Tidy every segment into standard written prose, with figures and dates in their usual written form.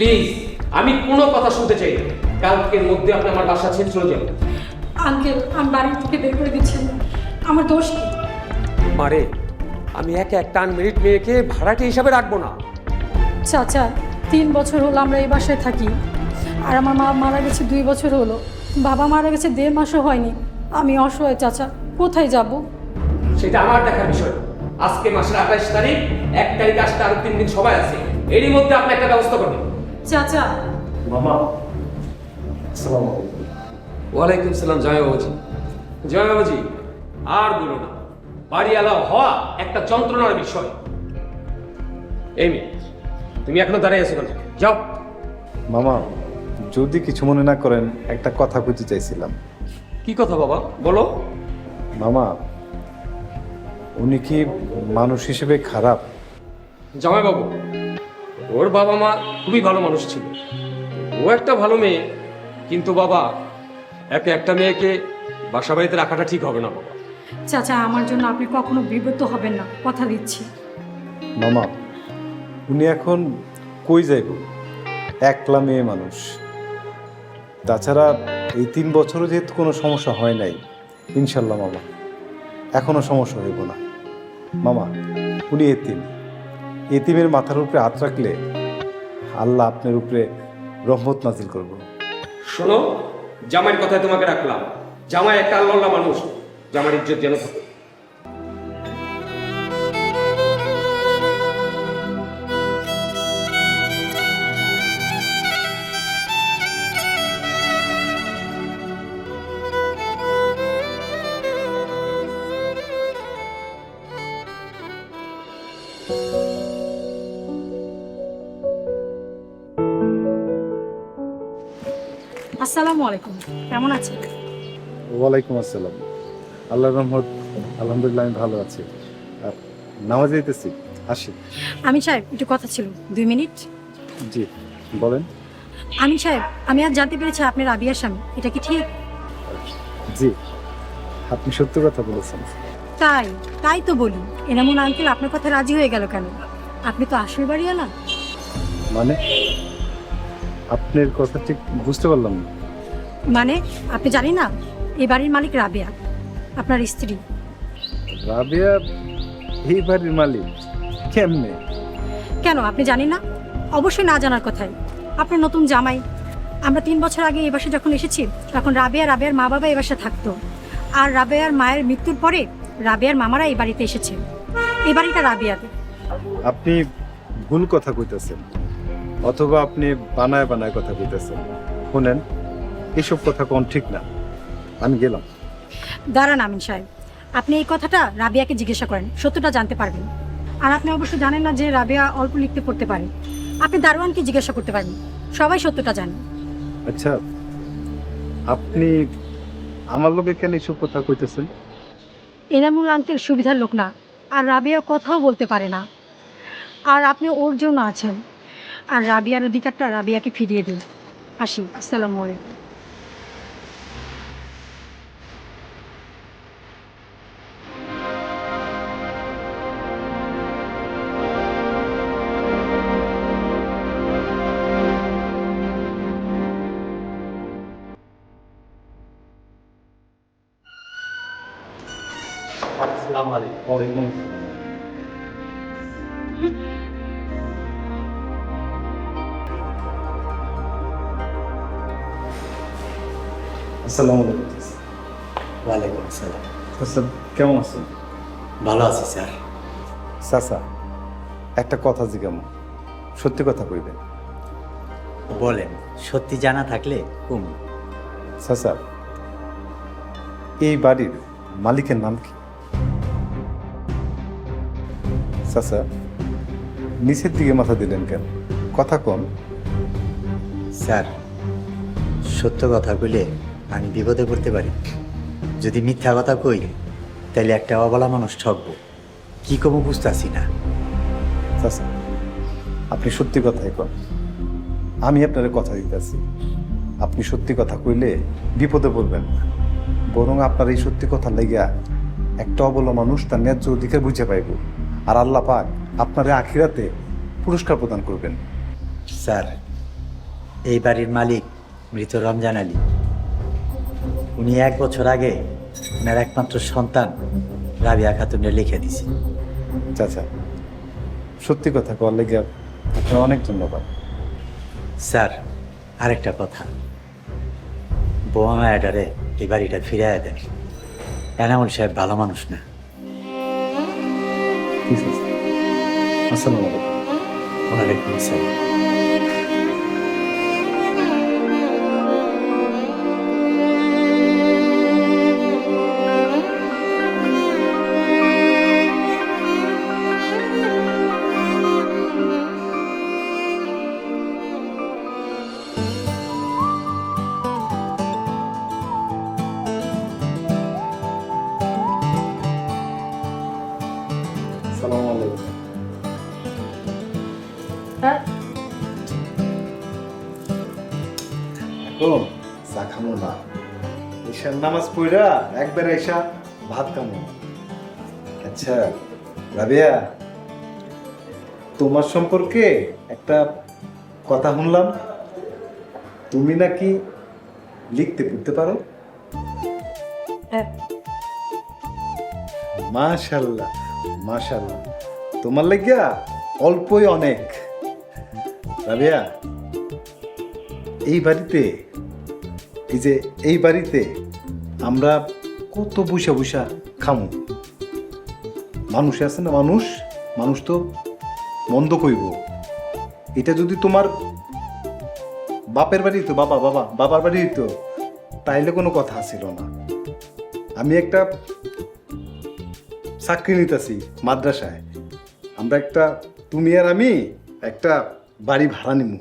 Please, আমি কোনো কথা শুনতে চাই না। কালকের মধ্যে আপনি আমার বাসা ছেড়ে চলে যাবেন। আঙ্কেল, আমি বাড়ি থেকে বের করে দিচ্ছেন, আমার দোষ কি? মারে, আমি একে একটা আনমেরিড মেয়েকে ভাড়াটে হিসাবে রাখবো না। চাচা, 3 বছর হলো আমরা এই বাসায় থাকি, আর আমার মা মারা গেছে 2 বছর হলো, বাবা মারা গেছে 1.5 মাসও হয়নি। আমি অসহায় চাচা, কোথায় যাব? সেটা আমার দেখার বিষয় না। আজকে মাসের 28 তারিখ, 1 তারিখ আসতে আরো 3 দিন সময় আছে। এরই মধ্যে আপনি একটা ব্যবস্থা করবেন। চাচা, মামা, আসসালামু আলাইকুম। ওয়ালাইকুম সালাম। জয় বাবাজি। জয় বাবাজি, আর বলো না, বাড়িওয়ালা হওয়া একটা যন্ত্রণার বিষয়। এই মেয়ে, তুমি এখনো দাঁড়িয়ে আছো কেন? যাও। মামা, যদি কিছু মনে না করেন, একটা কথা বুঝতে চাইছিলাম। কি কথা বাবা, বলো। মামা, উনি কি মানুষ হিসেবে খারাপ? জামাই বাবু, ওর বাবা মা খুবই ভালো মানুষ ছিল, ও একটা ভালো মেয়ে, কিন্তু বাবা, একে একটা মেয়েকে বাসা বাড়িতে রাখাটা ঠিক হবে না বাবা। চাচা, আমার জন্য আপনি কখনো বিব্রত হবেন না, কথা দিচ্ছি। মামা, উনি এখন কই যাইব? একলা মেয়ে মানুষ। তাছাড়া এই 3 বছরও যেহেতু কোনো সমস্যা হয় নাই, ইনশাল্লাহ মামা এখনো সমস্যা হইব না। মামা, উনি এতিমের মাথার উপরে হাত রাখলে আল্লাহ আপনার উপরে রহমত নাজিল করব। শোনো, জামাইয়ের কথায় তোমাকে রাখলাম। জামাই একটা আল্লাহ মানুষ, জামার ইজ্জত যেন থাকে। আসসালামু আলাইকুম, কেমন আছেন? ওয়ালাইকুম আসসালাম। আল্লাহর রহমত, আলহামদুলিল্লাহ আমি ভালো আছি। আর নামাজ যাইতেছি, আসি। আমিন সাহেব, একটু কথা ছিল, 2 মিনিট। জি বলেন। আমিন সাহেব, আমি আজ জানতে পেরেছি আপনি রাবিয়ার স্বামী, এটা কি ঠিক? জি, আপনি সত্য কথা বলেছেন। তাই তাই তো বলি, এনামুল আঙ্কেল আপনার কথা রাজি হয়ে গেল কেন? আপনি তো আসল বাড়িওয়ালা। মানে আপনার কথা ঠিক বুঝতে পারলাম না। মানে আপনি জানেন না, এই বাড়ির মালিক রাবেয়া, আপনার স্ত্রী। রাবেয়া এই বাড়ির মালিক? কেমনে? কেন আপনি জানেন না? অবশ্যই না জানার কথাই, আপনার নতুন জামাই। আমরা 3 বছর আগে এই বাসায় যখন এসেছি, তখন রাবেয়ার মা বাবা এই বাসায় থাকতো, আর রাবেয়ার মায়ের মৃত্যুর পরে রাবেয়ার মামারা এই বাড়িতে এসেছে। এই বাড়িটা রাবেয়াদের। আপনি ভুল কথা কইতেছেন, অথবা আপনি বানায় বানায় কথা কইতেছেন। শুনেন, এসব কথা কোন ঠিক না। আমি গেলাম। দাঁড়ান আমিন সাহেব, আপনি এই কথাটা রাবেয়াকে জিজ্ঞাসা করেন, সত্যটা জানতে পারবেন। আর আপনি অবশ্য জানেন না যে রাবেয়া অল্প লিখতে পড়তে পারে। আপনি দারোয়ানকে জিজ্ঞাসা করতে পারেন, সবাই সত্যটা জানে। আচ্ছা, আপনি আমার লোকে কেন এসব কথা কইতেছেন? এনামুল আঙ্কেল সুবিধার লোক না, আর রাবেয়া কথাও বলতে পারে না, আর আপনি ওর জন্য আছেন। আর রাবিয়ার অধিকারটা রাবিয়াকে ফিরিয়ে দিন। আসি, আসসালামু আলাইকুম। আসসালামু আলাইকুম। আসসালামু আলাইকুম। ওয়ালাইকুম আসসালাম। আচ্ছা, কেমন আছেন? ভালো আছি স্যার। চাচা, একটা কথা জিজ্ঞামো, সত্যি কথা কইবেন? বলেন, সত্যি জানা থাকলে কুম। চাচা, এই বাড়ির মালিকের নাম কি? চাচা, নিচের দিকে মাথা দিলেন কেন? কথা কম। স্যার, সত্য কথা কইলে আমি বিপদে পড়তে পারি। যদি মিথ্যা কথা কই, তাহলে একটা অবলা মানুষ ঠকবো। কি কমো বুঝতেছি না। চাচা, আপনি সত্যি কথাই কন। আমি আপনার কথা দিতেছি, আপনি সত্যি কথা কইলে বিপদে পড়বেন না, বরং আপনার এই সত্যি কথা লাইগা একটা অবলা মানুষ তার ন্যায্য অধিকার বুঝে পাইব, আর আল্লাহ পাক আপনার আখিরাতে পুরস্কার প্রদান করবেন। স্যার, এই বাড়ির মালিক মৃত রমজান আলী। উনি 1 বছর আগে ওনার একমাত্র সন্তান রাবিয়া খাতুনকে লিখে দিছে। চাচা, সত্যি কথা কর লেগে আপনার অনেক ধন্যবাদ। স্যার, আরেকটা কথা, বোমা মায়াটারে এই বাড়িটা ফিরাইয়া দেন। এনামুল সাহেব ভালো মানুষ না। ঠিক আছে, আসসালামু আলাইকুম। ওয়ালাইকুম আসসালাম। আসসালামু আলাইকুম। এখন চা খামো না, ঈশার নামাজ পড়া একবার এসা ভাত খামো। আচ্ছা রাবিয়া, তোমার সম্পর্কে একটা কথা শুনলাম, তুমি নাকি লিখতে পড়তে পারো। মাশাল্লাহ মাশাল্লাহ, তোমার লাগিয়া অল্পই অনেক। রাবিয়া, এই বাড়িতে আমরা কত বসা বসা খামু। মানুষ আছে না, মানুষ তো মন্দ কইব। এটা যদি তোমার বাপের বাড়ি হইতো, বাবার বাড়ি হইতো, তাইলে কোনো কথা ছিল না। আমি একটা চাকরি নিতেছি মাদ্রাসায়, তুমি আর আমি একটা বাড়ি ভাড়া নিমু।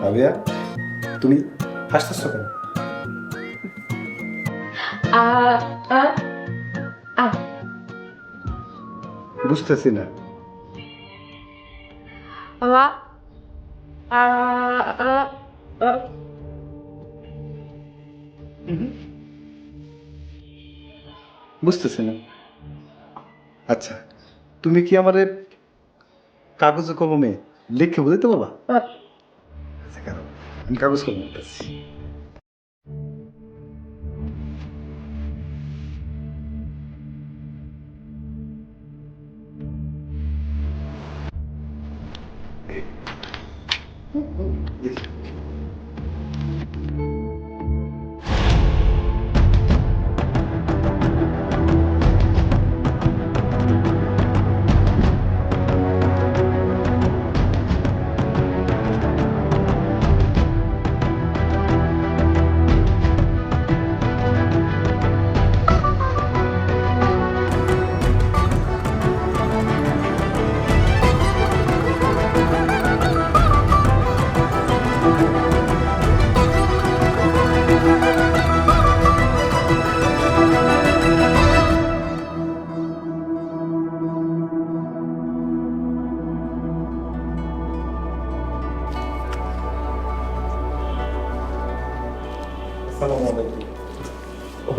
রাবিয়া, তুমি হাসতেছ কেন? বুঝতেছি না। বুঝতেছি না। আচ্ছা, তুমি কি আমারে কাগজে কলমে লিখে বুঝাইতে পারবা? আচ্ছা, কারণ আমি কাগজ কলমে লিখতেছি।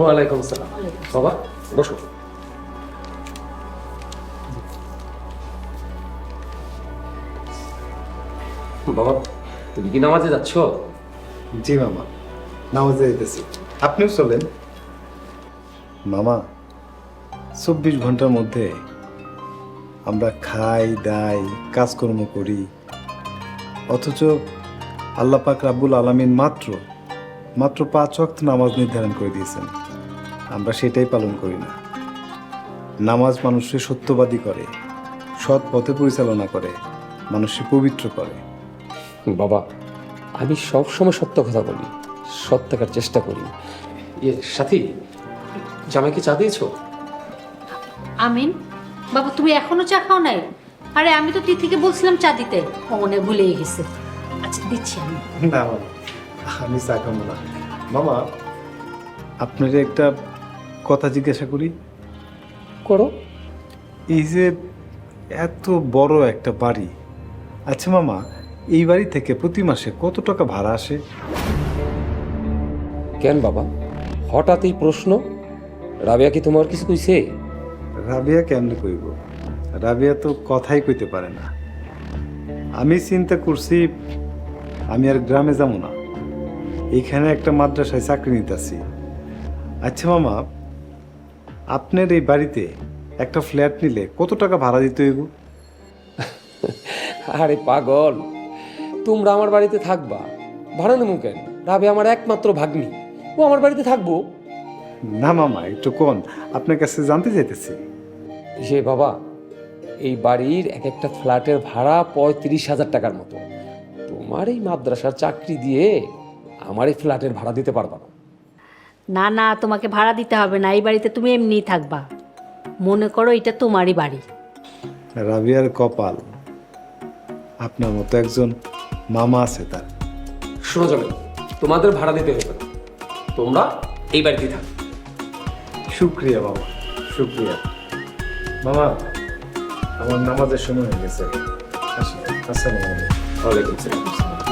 ওয়ালাইকুম আসসালাম। বাবা বসো। বাবা, তুমি কি নামাজে যাচ্ছ? জি মামা, নামাজে যেতেছি। আপনিও চলেন। মামা, 24 ঘন্টার মধ্যে আমরা খাই দাই কাজকর্ম করি, অথচ আল্লাহ পাক রাব্বুল আলামিন মাত্র 5 ওয়াক্ত নামাজ নির্ধারণ করে দিয়েছেন। আমরা সেটাই পালন করি না। নামাজ মানুষকে সত্যবাদী করে, সৎ পথে পরিচালনা করে, মানুষকে পবিত্র করে। বাবা, আমি সব সময় সত্য কথা বলি, সৎ থাকার চেষ্টা করি। সাথী, জামাইকে চা দিয়েছো? আমিন, বাবা তুমি এখনো চা খাও নাই? আরে আমি তো তিথিকে বলছিলাম চা দিতে, ও মনে হয় ভুলেই গেছে। আচ্ছা দিচ্ছি আমি। না মামা, আমি চা খাবো না। মামা, আপনার একটা কথা জিজ্ঞাসা করি। করো। এই যে এত বড় একটা বাড়ি, আচ্ছা মামা, এই বাড়ি থেকে প্রতি মাসে কত টাকা ভাড়া আসে? কেন বাবা, হঠাৎ এই প্রশ্ন? রাবিয়া কি তোমার কিছু কইছে? রাবিয়া কেমনে কইব? রাবিয়া তো কথাই কইতে পারে না। আমি চিন্তা করছি আমি আর গ্রামে যাবো না, এখানে একটা মাদ্রাসায় চাকরি নিতেছি। আচ্ছা মামা, আপনার এই বাড়িতে একটা ফ্ল্যাট নিলে কত টাকা ভাড়া দিতে হইব? আরে পাগল, তোমরা আমার বাড়িতে থাকবা, ভাড়া নেবো কেন? রাবে আমার একমাত্র ভাগ্নি, ও আমার বাড়িতে থাকবো। না মামা, একটু কোন, আপনার কাছে জানতে চাইতেছি। সে বাবা, এই বাড়ির এক একটা ফ্ল্যাটের ভাড়া 35,000 টাকার মতো। তোমার এই মাদ্রাসার চাকরি দিয়ে আমার এই ফ্ল্যাটের ভাড়া দিতে পারবা না। না না, তোমাকে ভাড়া দিতে হবে না, এই বাড়িতে তুমি এমনিই থাকবা। মনে করো এটা তোমারই বাড়ি। রাবিয়ার কপাল, আপনার মতো একজন মামা আছে তার। শোনা যাবে না, তোমাদের ভাড়া দিতে হবে না, তোমরা এই বাড়িতেই থাকো। শুক্রিয়া বাবা, শুক্রিয়া। মামা, আমার নামাজের সময় হয়ে গেছে, আসি। আসসালামু আলাইকুম। ওয়ালাইকুম আসসালাম।